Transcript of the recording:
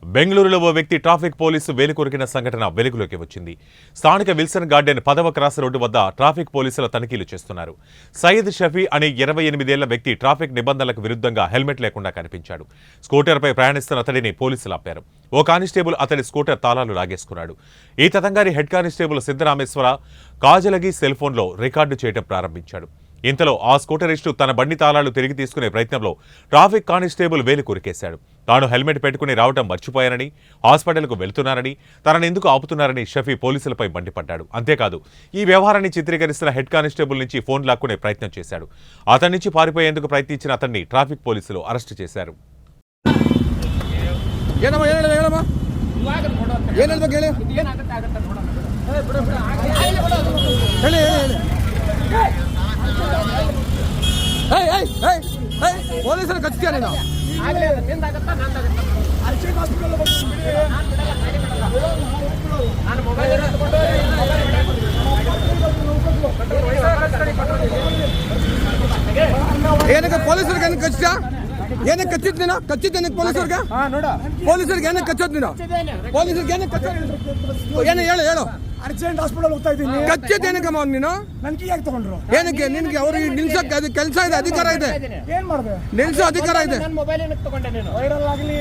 బెంగళూరులో ఓ వ్యక్తి traffic police వేలు కొరికిన సంఘటన వెలుగులోకి వచ్చింది. స్థానిక విల్సన్ గార్డెన్ 10వ క్రాస్ రోడ్డు వద్ద ట్రాఫిక్ పోలీసుల తనిఖీలు చేస్తున్నారు. సయ్యద్ షఫీ అనే 28 ఏళ్ల వ్యక్తి ట్రాఫిక్ నిబంధనలకు విరుద్ధంగా హెల్మెట్ లేకుండా కనిపించాడు. స్కూటర్పై ప్రయాణిస్తున్న అతడిని పోలీసులు ఆపారు. ఓ కానిస్టేబుల్ అతడి స్కూటర్ తాళాలు లాగేసుకున్నాడు. ఈ తతంగారి హెడ్ కానిస్టేబుల్ సిద్ధరామేశ్వర కాజలగి సెల్ ఫోన్లో రికార్డు చేయడం ప్రారంభించాడు. ఇంతలో ఆ స్కూటరిస్టు తన బండి తాళాలు తిరిగి తీసుకునే ప్రయత్నంలో ట్రాఫిక్ కానిస్టేబుల్ వేలు కొరికేశాడు. తాను హెల్మెట్ పెట్టుకుని రావడం మర్చిపోయానని, హాస్పిటల్కు వెళ్తున్నారని, తనను ఎందుకు ఆపుతున్నారని షఫీ పోలీసులపై మండిపడ్డాడు. అంతేకాదు, ఈ వ్యవహారాన్ని చిత్రీకరిస్తున్న హెడ్ కానిస్టేబుల్ నుంచి ఫోన్ లాక్కునే ప్రయత్నం చేశాడు. అతని నుంచి పారిపోయేందుకు ప్రయత్నించిన అతన్ని ట్రాఫిక్ పోలీసులు అరెస్టు చేశారు. పోలీసులు ఖచ్చితంగా ಏನಕ್ಕೆ ಪೊಲೀಸರಿಗೆ ಏನಕ್ಕೆ ಕಚ್ಚಿದ ಏನಕ್ಕೆ ಕಚ್ಚಿದ್ ನೀನು ಕಚ್ಚಿದ್ದ ಏನಕ್ಕೆ ಪೊಲೀಸರಿಗೆ ಏನಕ್ಕೆ ಕಚ್ಚೋದು ನೀನು ಪೊಲೀಸರಿಗೆ ಏನಕ್ಕೆ ಕಚ್ಚೋದು ಏನು ಹೇಳು ಹೇಳು ಅರ್ಜೆಂಟ್ ಹಾಸ್ಪಿಟಲ್ ಹೋಗ್ತಾ ಇದ್ದೀನಿ ಕಚ್ಚಿದ್ ಏನಕ್ಕೆ ನೀನು ನನ್ಗೆ ಯಾಕೆ ತಗೊಂಡ್ರು ಏನಕ್ಕೆ ನಿನ್ಗೆ ಅವ್ರಿಗೆ ನಿಲ್ಸಕ್ಕೆ ಅದು ಕೆಲಸ ಇದೆ, ಅಧಿಕಾರ ಇದೆ, ಏನ್ ಮಾಡ್ದೆ ನಿಲ್ಸೋ ಅಧಿಕಾರ ಇದೆ. ವೈರಲ್ ಆಗ್ಲಿ